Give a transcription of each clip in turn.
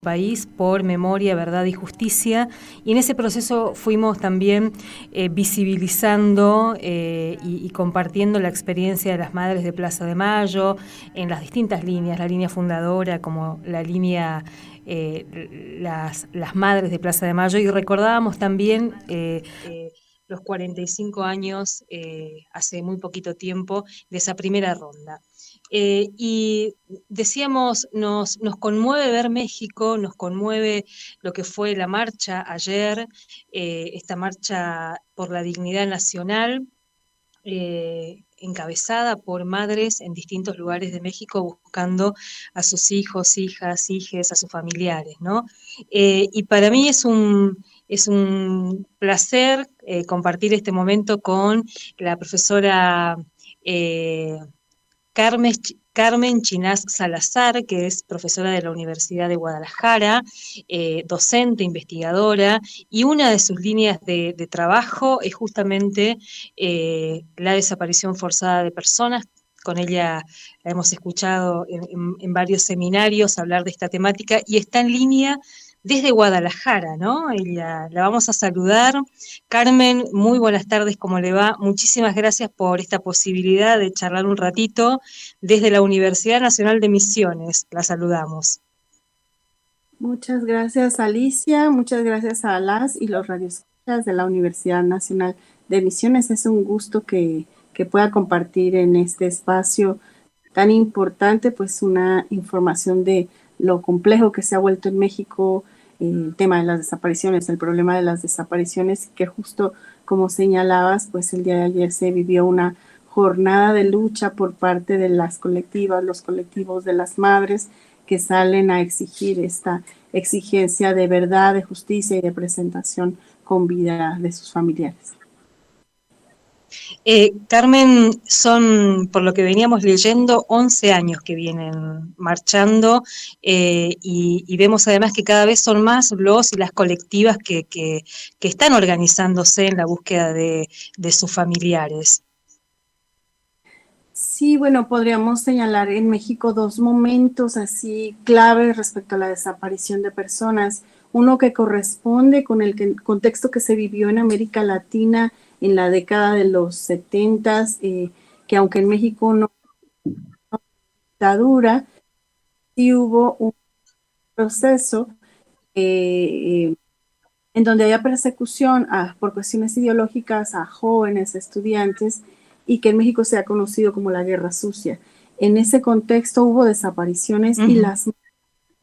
país por memoria, verdad y justicia, y en ese proceso fuimos también visibilizando y compartiendo la experiencia de las madres de Plaza de Mayo en las distintas líneas, la línea fundadora como la línea las madres de Plaza de Mayo, y recordábamos también los 45 años, hace muy poquito tiempo, de esa primera ronda. Y decíamos, nos conmueve ver México, nos conmueve lo que fue la marcha ayer, esta marcha por la dignidad nacional, encabezada por madres en distintos lugares de México buscando a sus hijos, hijas, hijes, a sus familiares, ¿no? Y para mí es un placer compartir este momento con la profesora Carmen, Carmen Chinás Salazar, que es profesora de la Universidad de Guadalajara, docente, investigadora, y una de sus líneas de trabajo es justamente la desaparición forzada de personas. Con ella la hemos escuchado en varios seminarios hablar de esta temática y está en línea desde Guadalajara, ¿no? Ella, la vamos a saludar. Carmen, muy buenas tardes, ¿cómo le va? Muchísimas gracias por esta posibilidad de charlar un ratito desde la Universidad Nacional de Misiones. La saludamos. Muchas gracias, Alicia. Muchas gracias a las y los radioescuchas de la Universidad Nacional de Misiones. Es un gusto que pueda compartir en este espacio tan importante, pues una información de lo complejo que se ha vuelto en México el tema de las desapariciones, el problema de las desapariciones, que justo como señalabas, pues el día de ayer se vivió una jornada de lucha por parte de las colectivas, los colectivos de las madres que salen a exigir esta exigencia de verdad, de justicia y de presentación con vida de sus familiares. Carmen, son, por lo que veníamos leyendo, 11 años que vienen marchando y vemos además que cada vez son más los y las colectivas que están organizándose en la búsqueda de sus familiares. Sí, bueno, podríamos señalar en México dos momentos así claves respecto a la desaparición de personas. Uno que corresponde con el contexto que se vivió en América Latina en la década de los 70, que aunque en México no hubo dictadura, sí hubo un proceso en donde haya persecución por cuestiones ideológicas a jóvenes, estudiantes, y que en México se ha conocido como la Guerra Sucia. En ese contexto hubo desapariciones y las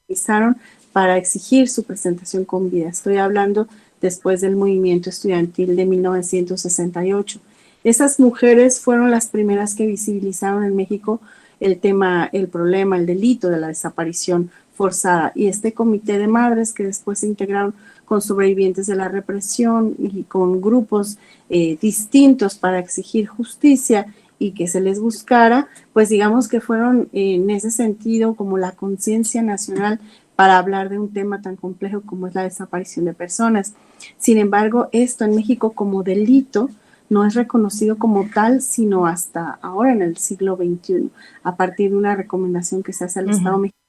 utilizaron para exigir su presentación con vida. Estoy hablando después del movimiento estudiantil de 1968. Esas mujeres fueron las primeras que visibilizaron en México el tema, el problema, el delito de la desaparición forzada. Y este comité de madres que después se integraron con sobrevivientes de la represión y con grupos distintos para exigir justicia y que se les buscara, pues digamos que fueron en ese sentido como la conciencia nacional para hablar de un tema tan complejo como es la desaparición de personas. Sin embargo, esto en México como delito no es reconocido como tal, sino hasta ahora en el siglo XXI, a partir de una recomendación que se hace al Estado mexicano.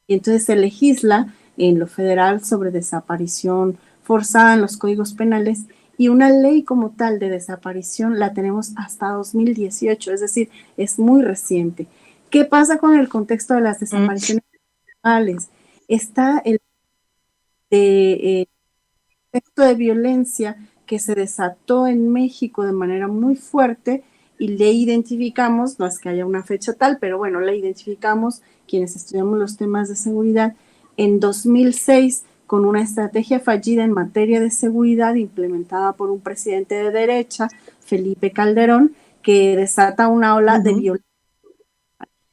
Y entonces se legisla en lo federal sobre desaparición forzada en los códigos penales y una ley como tal de desaparición la tenemos hasta 2018, es decir, es muy reciente. ¿Qué pasa con el contexto de las desapariciones penales? Está el contexto de violencia que se desató en México de manera muy fuerte y le identificamos, no es que haya una fecha tal, pero bueno, le identificamos quienes estudiamos los temas de seguridad en 2006 con una estrategia fallida en materia de seguridad implementada por un presidente de derecha, Felipe Calderón, que desata una ola de violencia.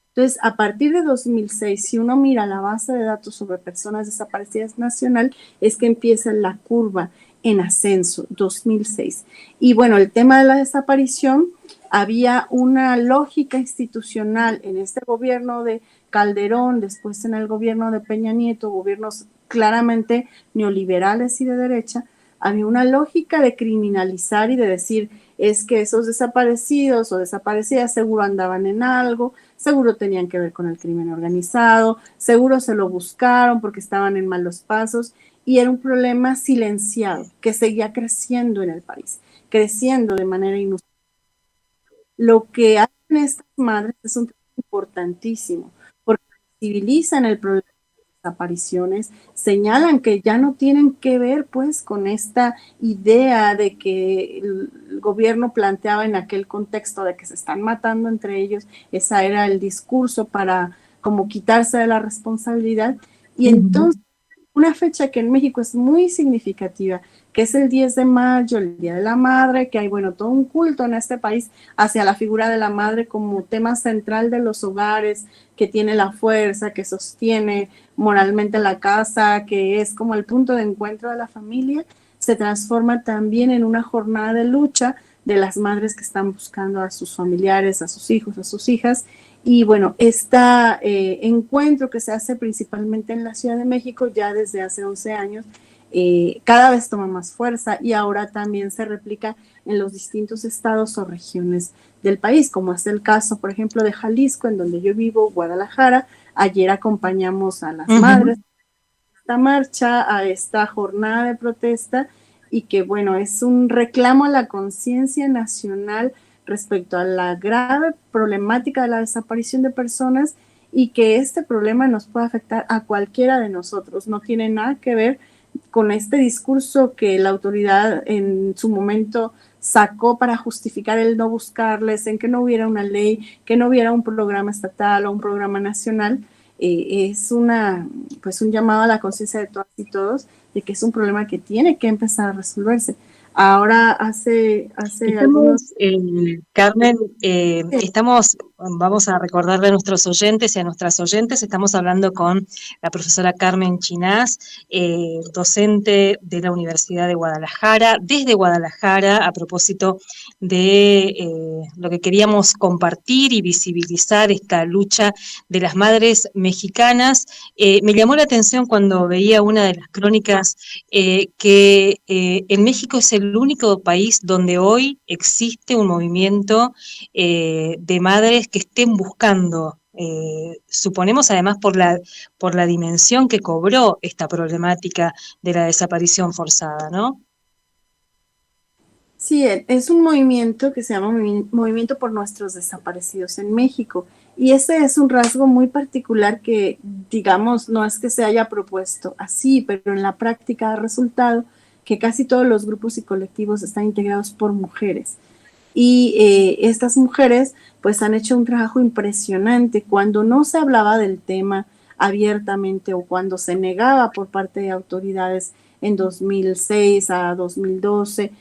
Entonces, a partir de 2006, si uno mira la base de datos sobre personas desaparecidas nacional, es que empieza la curva en ascenso, 2006. Y bueno, el tema de la desaparición, había una lógica institucional en este gobierno de Calderón, después en el gobierno de Peña Nieto, gobiernos claramente neoliberales y de derecha, Había una lógica de criminalizar y de decir, es que esos desaparecidos o desaparecidas seguro andaban en algo, seguro tenían que ver con el crimen organizado, seguro se lo buscaron porque estaban en malos pasos, y era un problema silenciado que seguía creciendo en el país, creciendo de manera inusual. Lo que hacen estas madres es un trabajo importantísimo, porque civilizan el problema de las desapariciones, señalan que ya no tienen que ver pues con esta idea de que el gobierno planteaba en aquel contexto de que se están matando entre ellos. Esa era el discurso para como quitarse de la responsabilidad. Y entonces una fecha que en México es muy significativa, que es el 10 de mayo, el Día de la Madre, que hay, bueno, todo un culto en este país hacia la figura de la madre como tema central de los hogares, que tiene la fuerza, que sostiene moralmente la casa, que es como el punto de encuentro de la familia, se transforma también en una jornada de lucha de las madres que están buscando a sus familiares, a sus hijos, a sus hijas. Y bueno, este encuentro que se hace principalmente en la Ciudad de México ya desde hace 11 años, cada vez toma más fuerza y ahora también se replica en los distintos estados o regiones del país, como es el caso, por ejemplo, de Jalisco, en donde yo vivo, Guadalajara. Ayer acompañamos a las madres a esta marcha, a esta jornada de protesta, y que, bueno, es un reclamo a la conciencia nacional respecto a la grave problemática de la desaparición de personas, y que este problema nos puede afectar a cualquiera de nosotros. No tiene nada que ver con este discurso que la autoridad en su momento sacó para justificar el no buscarles, en que no hubiera una ley, que no hubiera un programa estatal o un programa nacional. Es pues un llamado a la conciencia de todas y todos de que es un problema que tiene que empezar a resolverse. Ahora algunos... Carmen, vamos a recordarle a nuestros oyentes y a nuestras oyentes, estamos hablando con la profesora Carmen Chinás, docente de la Universidad de Guadalajara, desde Guadalajara, a propósito de lo que queríamos compartir y visibilizar, esta lucha de las madres mexicanas. Me llamó la atención cuando veía una de las crónicas que en México es el único país donde hoy existe un movimiento de madres que estén buscando, suponemos además por la dimensión que cobró esta problemática de la desaparición forzada, ¿no? Sí, es un movimiento que se llama Movimiento por Nuestros Desaparecidos en México, y ese es un rasgo muy particular que, digamos, no es que se haya propuesto así, pero en la práctica ha resultado que casi todos los grupos y colectivos están integrados por mujeres. Y estas mujeres pues han hecho un trabajo impresionante. Cuando no se hablaba del tema abiertamente o cuando se negaba por parte de autoridades en 2006 a 2012,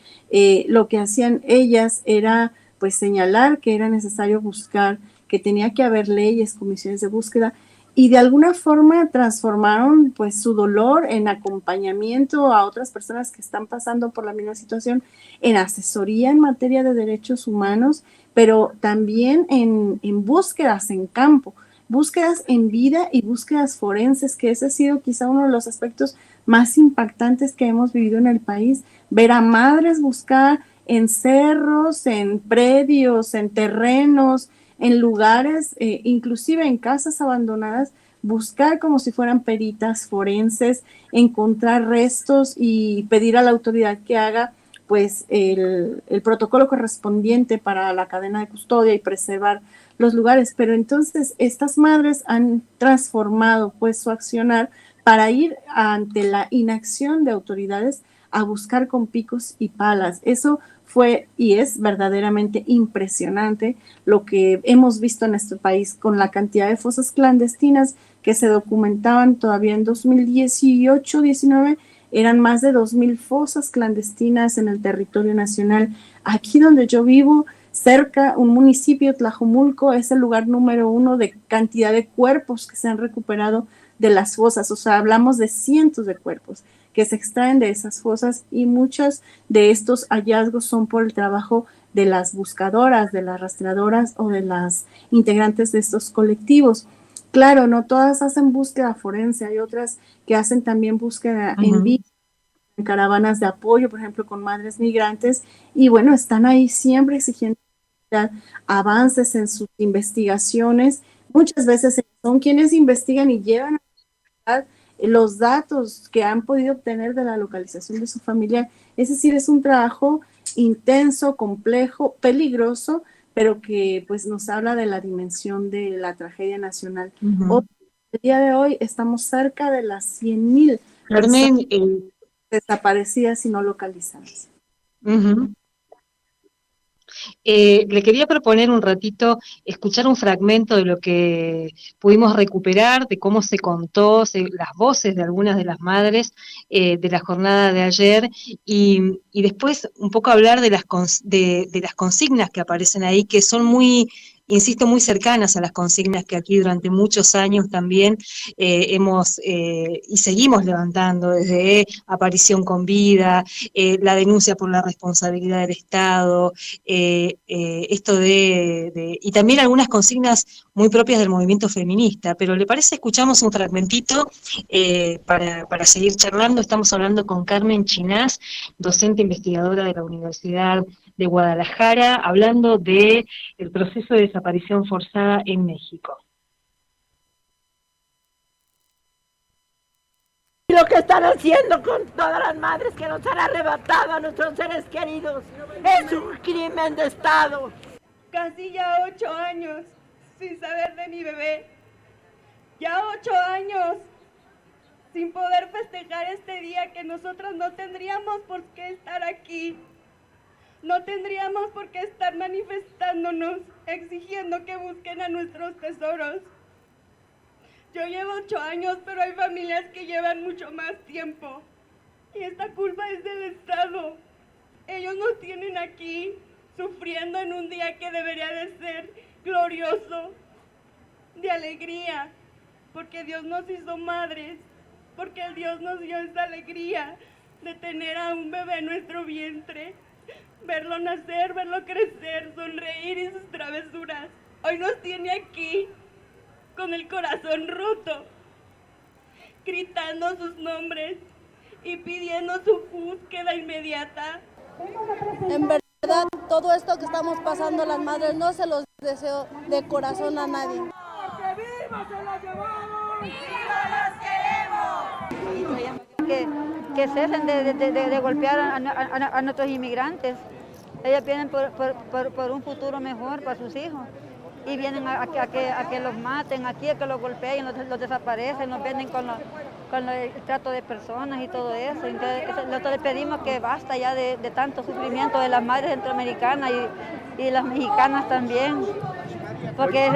lo que hacían ellas era pues señalar que era necesario buscar, que tenía que haber leyes, comisiones de búsqueda, y de alguna forma transformaron pues su dolor en acompañamiento a otras personas que están pasando por la misma situación, en asesoría en materia de derechos humanos, pero también en búsquedas en campo, búsquedas en vida y búsquedas forenses, que ese ha sido quizá uno de los aspectos más impactantes que hemos vivido en el país, ver a madres buscar en cerros, en predios, en terrenos, en lugares, inclusive en casas abandonadas, buscar como si fueran peritas forenses, encontrar restos y pedir a la autoridad que haga pues el protocolo correspondiente para la cadena de custodia y preservar los lugares. Pero entonces estas madres han transformado pues su accionar para ir ante la inacción de autoridades a buscar con picos y palas. Eso fue y es verdaderamente impresionante lo que hemos visto en nuestro país con la cantidad de fosas clandestinas que se documentaban todavía en 2018-19. Eran más de 2,000 fosas clandestinas en el territorio nacional. Aquí donde yo vivo, cerca, un municipio, Tlajomulco, es el lugar número 1 de cantidad de cuerpos que se han recuperado de las fosas. O sea, hablamos de cientos de cuerpos que se extraen de esas fosas, y muchos de estos hallazgos son por el trabajo de las buscadoras, de las rastreadoras o de las integrantes de estos colectivos. Claro, no todas hacen búsqueda forense, hay otras que hacen también búsqueda en vivo, caravanas de apoyo, por ejemplo, con madres migrantes, y bueno, están ahí siempre exigiendo avances en sus investigaciones. Muchas veces son quienes investigan y llevan a los datos que han podido obtener de la localización de su familia. Es decir, es un trabajo intenso, complejo, peligroso, pero que pues nos habla de la dimensión de la tragedia nacional. Hoy, el día de hoy estamos cerca de las 100,000 Carmen, desaparecidas y no localizadas. Le quería proponer un ratito escuchar un fragmento de lo que pudimos recuperar, de cómo se contó, las voces de algunas de las madres de la jornada de ayer, y después un poco hablar de las consignas que aparecen ahí, que son muy, insisto, muy cercanas a las consignas que aquí durante muchos años también hemos y seguimos levantando, desde aparición con vida, la denuncia por la responsabilidad del Estado, esto y también algunas consignas muy propias del movimiento feminista, pero ¿le parece? Escuchamos un fragmentito para seguir charlando. Estamos hablando con Carmen Chinás, docente investigadora de la Universidad de Guadalajara, hablando de el proceso de desaparición forzada en México. Y lo que están haciendo con todas las madres que nos han arrebatado a nuestros seres queridos es un crimen de Estado. Casi ya 8 años sin saber de mi bebé. Ya 8 años sin poder festejar este día que nosotros no tendríamos por qué estar aquí. No tendríamos por qué estar manifestándonos, exigiendo que busquen a nuestros tesoros. Yo llevo 8 años, pero hay familias que llevan mucho más tiempo. Y esta culpa es del Estado. Ellos nos tienen aquí, sufriendo en un día que debería de ser glorioso, de alegría, porque Dios nos hizo madres, porque el Dios nos dio esa alegría de tener a un bebé en nuestro vientre, verlo nacer, verlo crecer, sonreír y sus travesuras. Hoy nos tiene aquí, con el corazón roto, gritando sus nombres y pidiendo su búsqueda inmediata. En verdad, todo esto que estamos pasando las madres no se los deseo de corazón a nadie. ¡Que viva, se la llevamos! ¡Viva los queremos! Que cesen de golpear a nuestros inmigrantes. Ellos vienen por un futuro mejor para sus hijos. Y vienen a que los maten, aquí a que los golpeen, los desaparecen, los venden con el trato de personas y todo eso. Entonces, nosotros les pedimos que basta ya de tanto sufrimiento de las madres centroamericanas y las mexicanas también, porque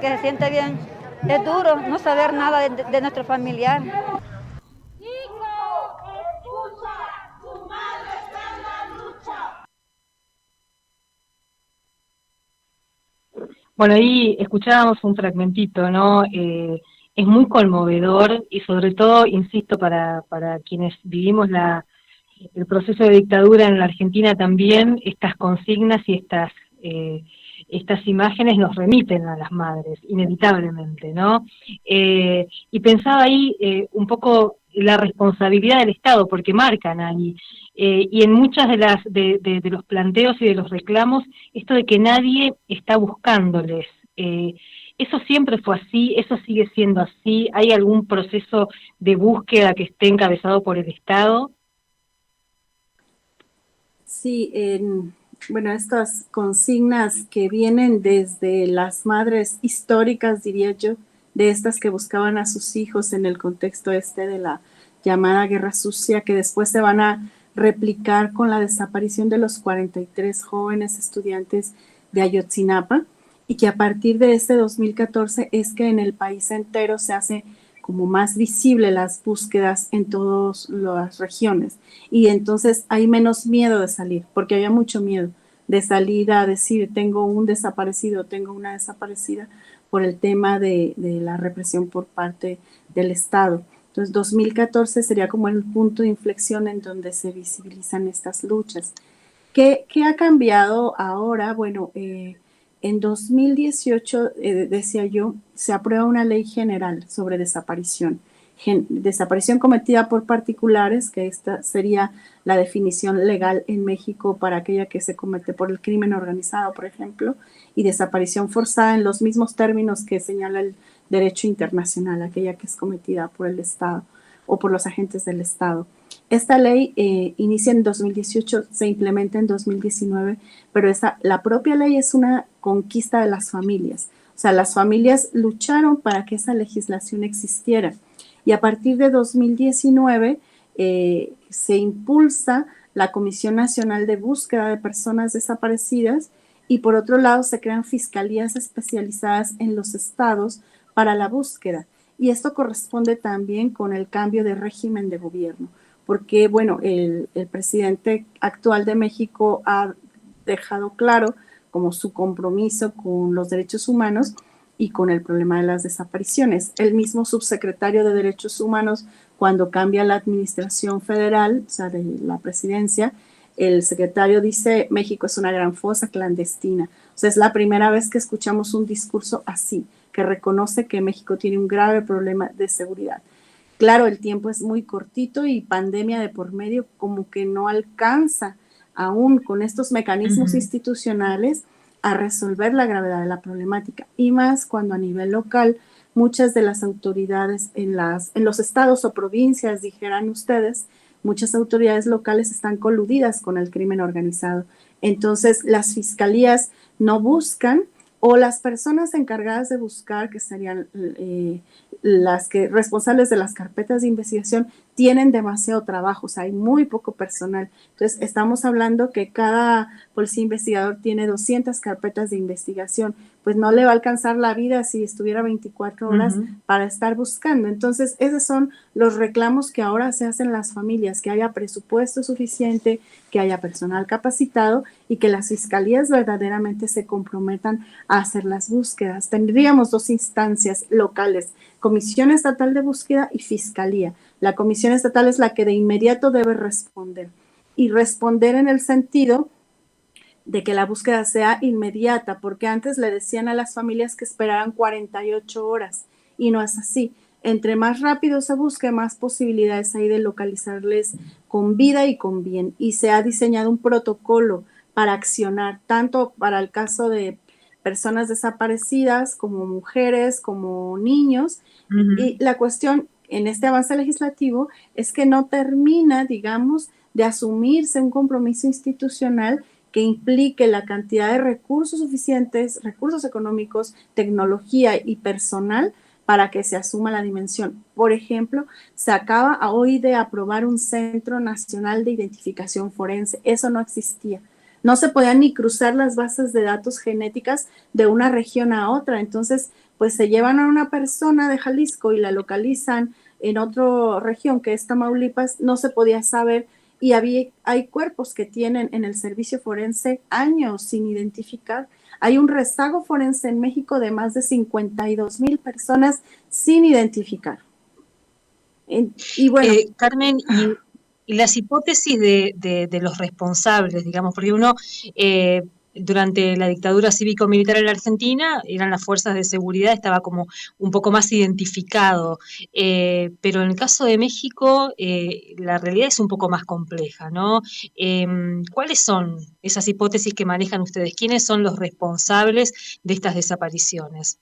se siente bien. Es duro no saber nada de nuestro familiar. Bueno, ahí escuchábamos un fragmentito, ¿no? Es muy conmovedor y sobre todo, insisto, para quienes vivimos el proceso de dictadura en la Argentina también, estas consignas y estas imágenes nos remiten a las madres, inevitablemente, ¿no? Y pensaba ahí un poco la responsabilidad del Estado, porque marcan ahí, y en muchas de los planteos y de los reclamos, esto de que nadie está buscándoles, eso siempre fue así, eso sigue siendo así. ¿Hay algún proceso de búsqueda que esté encabezado por el Estado? Sí, bueno, estas consignas que vienen desde las madres históricas, diría yo, de estas que buscaban a sus hijos en el contexto de la llamada Guerra Sucia, que después se van a replicar con la desaparición de los 43 jóvenes estudiantes de Ayotzinapa, y que a partir de este 2014 es que en el país entero se hace como más visible las búsquedas en todas las regiones, y entonces hay menos miedo de salir, porque había mucho miedo de salir a decir tengo un desaparecido, tengo una desaparecida, por el tema de la represión por parte del Estado. Entonces 2014 sería como el punto de inflexión en donde se visibilizan estas luchas. ¿Qué ha cambiado ahora? Bueno, en 2018, decía yo, se aprueba una ley general sobre desaparición desaparición cometida por particulares, que esta sería la definición legal en México para aquella que se comete por el crimen organizado, por ejemplo, y desaparición forzada en los mismos términos que señala el derecho internacional, aquella que es cometida por el Estado o por los agentes del Estado. Esta ley inicia en 2018, se implementa en 2019, pero la propia ley es una conquista de las familias. O sea, las familias lucharon para que esa legislación existiera. Y a partir de 2019 se impulsa la Comisión Nacional de Búsqueda de Personas Desaparecidas y por otro lado se crean fiscalías especializadas en los estados para la búsqueda. Y esto corresponde también con el cambio de régimen de gobierno, porque, bueno, el presidente actual de México ha dejado claro como su compromiso con los derechos humanos y con el problema de las desapariciones. El mismo subsecretario de Derechos Humanos, cuando cambia la administración federal, o sea, de la presidencia, el secretario dice, México es una gran fosa clandestina. O sea, es la primera vez que escuchamos un discurso así, que reconoce que México tiene un grave problema de seguridad. Claro, el tiempo es muy cortito y pandemia de por medio como que no alcanza aún con estos mecanismos institucionales a resolver la gravedad de la problemática, y más cuando a nivel local muchas de las autoridades en los estados o provincias, dijeran ustedes, muchas autoridades locales están coludidas con el crimen organizado. Entonces las fiscalías no buscan, o las personas encargadas de buscar, que serían las que responsables de las carpetas de investigación, tienen demasiado trabajo, o sea, hay muy poco personal. Entonces, estamos hablando que cada policía investigador tiene 200 carpetas de investigación, pues no le va a alcanzar la vida si estuviera 24 horas para estar buscando. Entonces, esos son los reclamos que ahora se hacen las familias, que haya presupuesto suficiente, que haya personal capacitado y que las fiscalías verdaderamente se comprometan a hacer las búsquedas. Tendríamos dos instancias locales, Comisión Estatal de Búsqueda y Fiscalía. La Comisión Estatal es la que de inmediato debe responder, y responder en el sentido de que la búsqueda sea inmediata, porque antes le decían a las familias que esperaran 48 horas y no es así. Entre más rápido se busque, más posibilidades hay de localizarles con vida y con bien, y se ha diseñado un protocolo para accionar, tanto para el caso de personas desaparecidas como mujeres, como niños. Y la cuestión en este avance legislativo es que no termina, digamos, de asumirse un compromiso institucional que implique la cantidad de recursos suficientes, recursos económicos, tecnología y personal para que se asuma la dimensión. Por ejemplo, se acaba hoy de aprobar un Centro Nacional de Identificación Forense. Eso no existía. No se podían ni cruzar las bases de datos genéticas de una región a otra. Entonces, pues se llevan a una persona de Jalisco y la localizan en otra región que es Tamaulipas, no se podía saber, y hay cuerpos que tienen en el servicio forense años sin identificar. Hay un rezago forense en México de más de 52,000 personas sin identificar. Y bueno, Carmen, y las hipótesis de los responsables, digamos, porque uno durante la dictadura cívico-militar en la Argentina eran las fuerzas de seguridad, estaba como un poco más identificado, pero en el caso de México la realidad es un poco más compleja, ¿no? ¿Cuáles son esas hipótesis que manejan ustedes? ¿Quiénes son los responsables de estas desapariciones?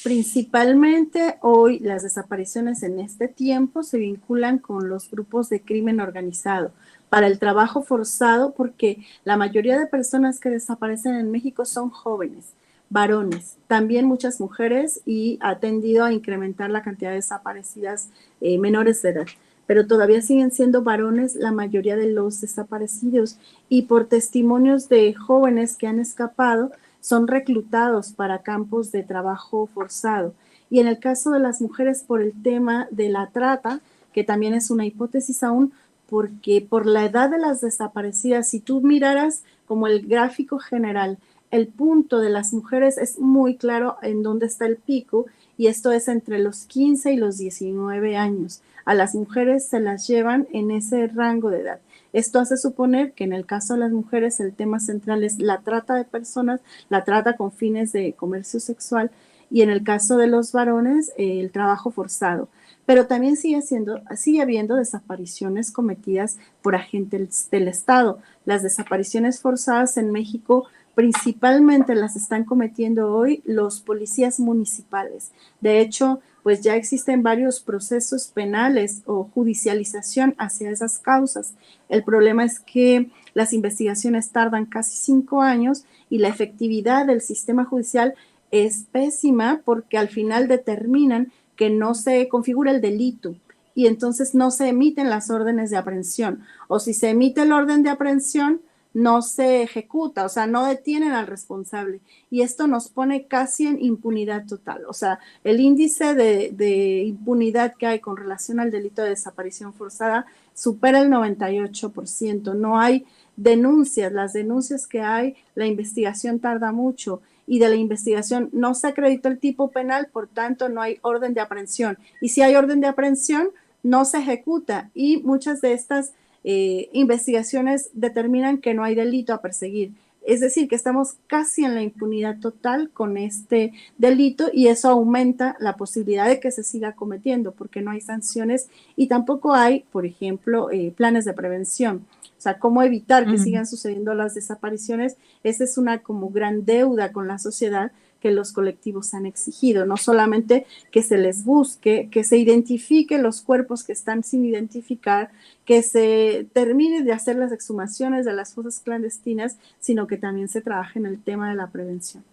Principalmente hoy las desapariciones en este tiempo se vinculan con los grupos de crimen organizado para el trabajo forzado, porque la mayoría de personas que desaparecen en México son jóvenes, varones, también muchas mujeres, y ha tendido a incrementar la cantidad de desaparecidas menores de edad, pero todavía siguen siendo varones la mayoría de los desaparecidos, y por testimonios de jóvenes que han escapado, son reclutados para campos de trabajo forzado. Y en el caso de las mujeres, por el tema de la trata, que también es una hipótesis aún, porque por la edad de las desaparecidas, si tú miraras como el gráfico general, el punto de las mujeres es muy claro en dónde está el pico, y esto es entre los 15 y los 19 años. A las mujeres se las llevan en ese rango de edad. Esto hace suponer que en el caso de las mujeres el tema central es la trata de personas, la trata con fines de comercio sexual, y en el caso de los varones, el trabajo forzado. Pero también sigue habiendo desapariciones cometidas por agentes del Estado. Las desapariciones forzadas en México principalmente las están cometiendo hoy los policías municipales. De hecho, pues ya existen varios procesos penales o judicialización hacia esas causas. El problema es que las investigaciones tardan casi 5 años y la efectividad del sistema judicial es pésima porque al final determinan que no se configura el delito y entonces no se emiten las órdenes de aprehensión. O si se emite el orden de aprehensión, no se ejecuta, o sea, no detienen al responsable. Y esto nos pone casi en impunidad total. O sea, el índice de impunidad que hay con relación al delito de desaparición forzada supera el 98%. No hay denuncias. Las denuncias que hay, la investigación tarda mucho. Y de la investigación no se acreditó el tipo penal, por tanto no hay orden de aprehensión. Y si hay orden de aprehensión, no se ejecuta. Y muchas de estas investigaciones determinan que no hay delito a perseguir. Es decir, que estamos casi en la impunidad total con este delito y eso aumenta la posibilidad de que se siga cometiendo porque no hay sanciones y tampoco hay, por ejemplo, planes de prevención. O sea, cómo evitar que sigan sucediendo las desapariciones. Esa es una como gran deuda con la sociedad que los colectivos han exigido, no solamente que se les busque, que se identifique los cuerpos que están sin identificar, que se termine de hacer las exhumaciones de las fosas clandestinas, sino que también se trabaje en el tema de la prevención.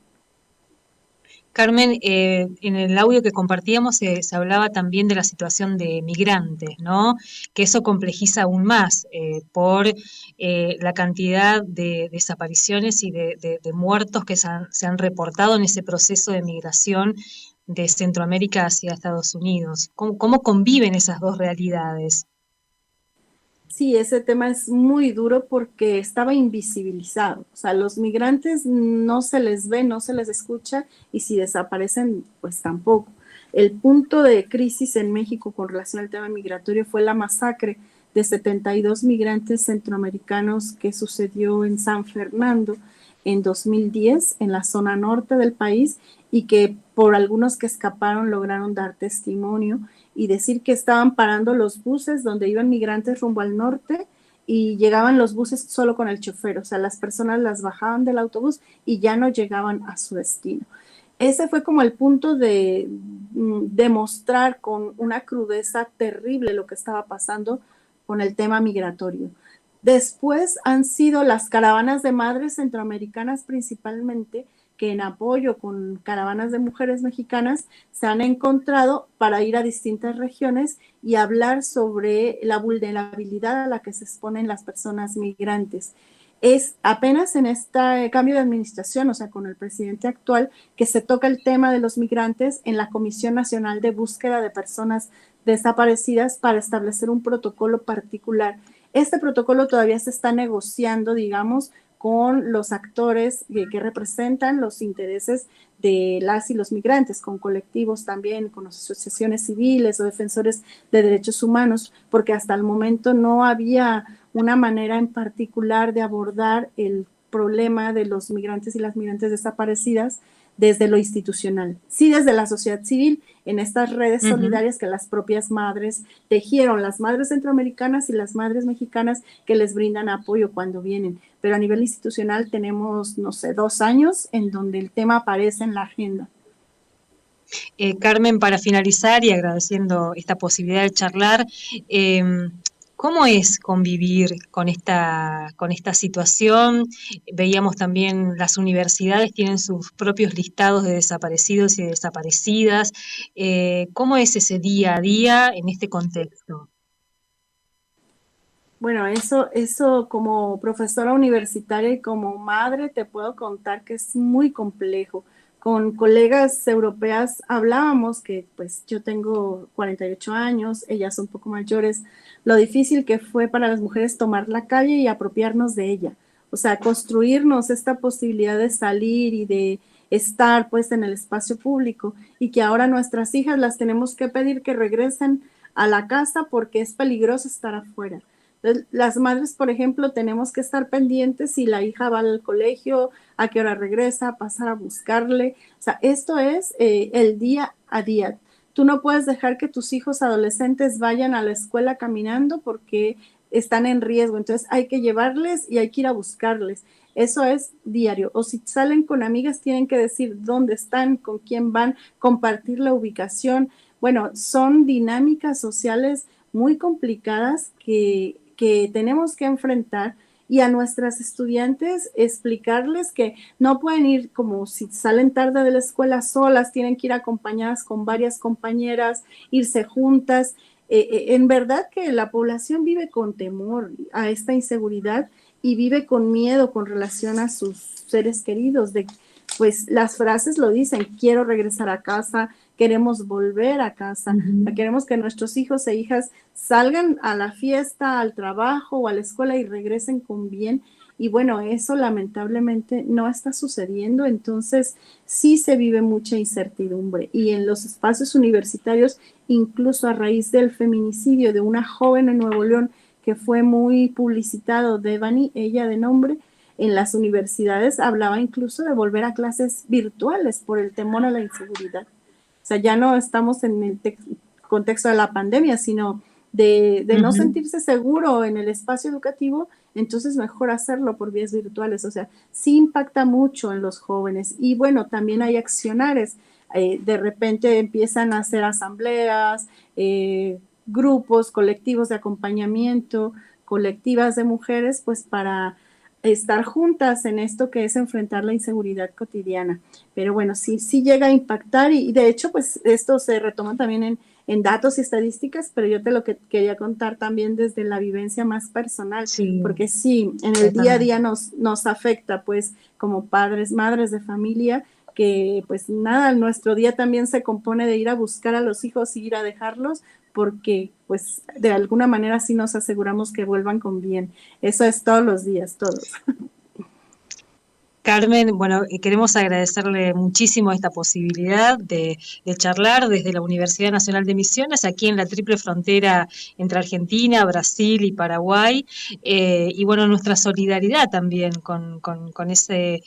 Carmen, en el audio que compartíamos se hablaba también de la situación de migrantes, ¿no? Que eso complejiza aún más por la cantidad de desapariciones y de muertos que se han reportado en ese proceso de migración de Centroamérica hacia Estados Unidos. ¿Cómo conviven esas dos realidades? Sí, ese tema es muy duro porque estaba invisibilizado. O sea, los migrantes no se les ve, no se les escucha y si desaparecen, pues tampoco. El punto de crisis en México con relación al tema migratorio fue la masacre de 72 migrantes centroamericanos que sucedió en San Fernando en 2010, en la zona norte del país, y que por algunos que escaparon lograron dar testimonio y decir que estaban parando los buses donde iban migrantes rumbo al norte y llegaban los buses solo con el chofer, o sea, las personas las bajaban del autobús y ya no llegaban a su destino. Ese fue como el punto de demostrar con una crudeza terrible lo que estaba pasando con el tema migratorio. Después han sido las caravanas de madres centroamericanas principalmente, que en apoyo con caravanas de mujeres mexicanas se han encontrado para ir a distintas regiones y hablar sobre la vulnerabilidad a la que se exponen las personas migrantes. Es apenas en este cambio de administración, o sea, con el presidente actual, que se toca el tema de los migrantes en la Comisión Nacional de Búsqueda de Personas Desaparecidas para establecer un protocolo particular. Este protocolo todavía se está negociando, digamos, con los actores que representan los intereses de las y los migrantes, con colectivos también, con asociaciones civiles o defensores de derechos humanos, porque hasta el momento no había una manera en particular de abordar el problema de los migrantes y las migrantes desaparecidas desde lo institucional, sí desde la sociedad civil, en estas redes solidarias que las propias madres tejieron, las madres centroamericanas y las madres mexicanas que les brindan apoyo cuando vienen, pero a nivel institucional tenemos, no sé, 2 años en donde el tema aparece en la agenda. Carmen, para finalizar y agradeciendo esta posibilidad de charlar, ¿cómo es convivir con esta situación? Veíamos también las universidades tienen sus propios listados de desaparecidos y de desaparecidas. ¿Cómo es ese día a día en este contexto? Bueno, eso como profesora universitaria y como madre te puedo contar que es muy complejo. Con colegas europeas hablábamos que pues yo tengo 48 años, ellas son un poco mayores, lo difícil que fue para las mujeres tomar la calle y apropiarnos de ella. O sea, construirnos esta posibilidad de salir y de estar pues en el espacio público y que ahora nuestras hijas las tenemos que pedir que regresen a la casa porque es peligroso estar afuera. Entonces, las madres, por ejemplo, tenemos que estar pendientes si la hija va al colegio, a qué hora regresa, pasar a buscarle. O sea, esto es el día a día. Tú no puedes dejar que tus hijos adolescentes vayan a la escuela caminando porque están en riesgo. Entonces hay que llevarles y hay que ir a buscarles. Eso es diario. O si salen con amigas, tienen que decir dónde están, con quién van, compartir la ubicación. Bueno, son dinámicas sociales muy complicadas que tenemos que enfrentar, y a nuestras estudiantes explicarles que no pueden ir como si salen tarde de la escuela solas, tienen que ir acompañadas con varias compañeras, irse juntas. En verdad que la población vive con temor a esta inseguridad y vive con miedo con relación a sus seres queridos. Pues las frases lo dicen: quiero regresar a casa, queremos volver a casa, o sea, queremos que nuestros hijos e hijas salgan a la fiesta, al trabajo o a la escuela y regresen con bien. Y bueno, eso lamentablemente no está sucediendo, entonces sí se vive mucha incertidumbre. Y en los espacios universitarios, incluso a raíz del feminicidio de una joven en Nuevo León que fue muy publicitado, Devani, ella de nombre, en las universidades hablaba incluso de volver a clases virtuales por el temor a la inseguridad. O sea, ya no estamos en el contexto de la pandemia, sino de no sentirse seguro en el espacio educativo, entonces mejor hacerlo por vías virtuales. O sea, sí impacta mucho en los jóvenes. Y bueno, también hay accionares. De repente empiezan a hacer asambleas, grupos, colectivos de acompañamiento, colectivas de mujeres, pues para estar juntas en esto que es enfrentar la inseguridad cotidiana. Pero bueno, sí llega a impactar, y de hecho, pues esto se retoma también en datos y estadísticas, pero yo te lo que quería contar también desde la vivencia más personal, porque sí, en el día a día nos afecta, pues, como padres, madres de familia, que pues nada, nuestro día también se compone de ir a buscar a los hijos y ir a dejarlos, porque pues de alguna manera sí nos aseguramos que vuelvan con bien. Eso es todos los días, todos. Carmen, bueno, queremos agradecerle muchísimo esta posibilidad de charlar desde la Universidad Nacional de Misiones, aquí en la triple frontera entre Argentina, Brasil y Paraguay, y bueno, nuestra solidaridad también con ese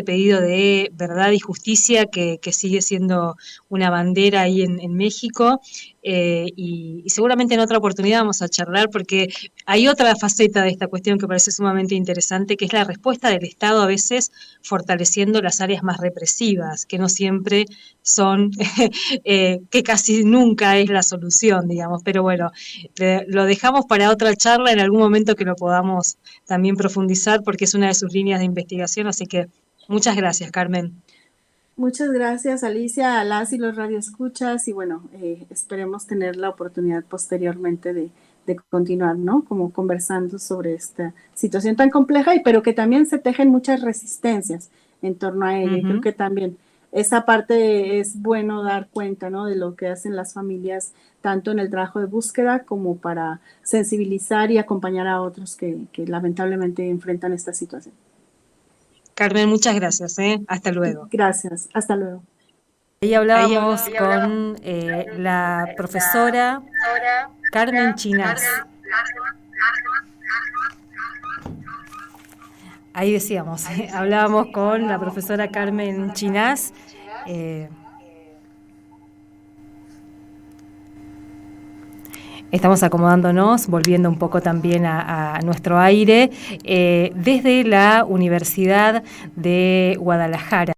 pedido de verdad y justicia que sigue siendo una bandera ahí en México. Y seguramente en otra oportunidad vamos a charlar, porque hay otra faceta de esta cuestión que parece sumamente interesante, que es la respuesta del Estado a veces fortaleciendo las áreas más represivas, que no siempre son, que casi nunca es la solución, digamos, pero bueno, lo dejamos para otra charla en algún momento que lo podamos también profundizar, porque es una de sus líneas de investigación, así que muchas gracias, Carmen. Muchas gracias, Alicia, a las y los radioescuchas, y bueno, esperemos tener la oportunidad posteriormente de continuar, ¿no? Como conversando sobre esta situación tan compleja, pero que también se tejen muchas resistencias en torno a ella. Creo que también esa parte es bueno dar cuenta, ¿no? De lo que hacen las familias, tanto en el trabajo de búsqueda como para sensibilizar y acompañar a otros que lamentablemente enfrentan esta situación. Carmen, muchas gracias, hasta luego. Gracias, hasta luego. Ahí hablábamos con la profesora Carmen Chinás. Ahí decíamos, hablábamos con la profesora Carmen Chinás. Estamos acomodándonos, volviendo un poco también a nuestro aire, desde la Universidad de Guadalajara.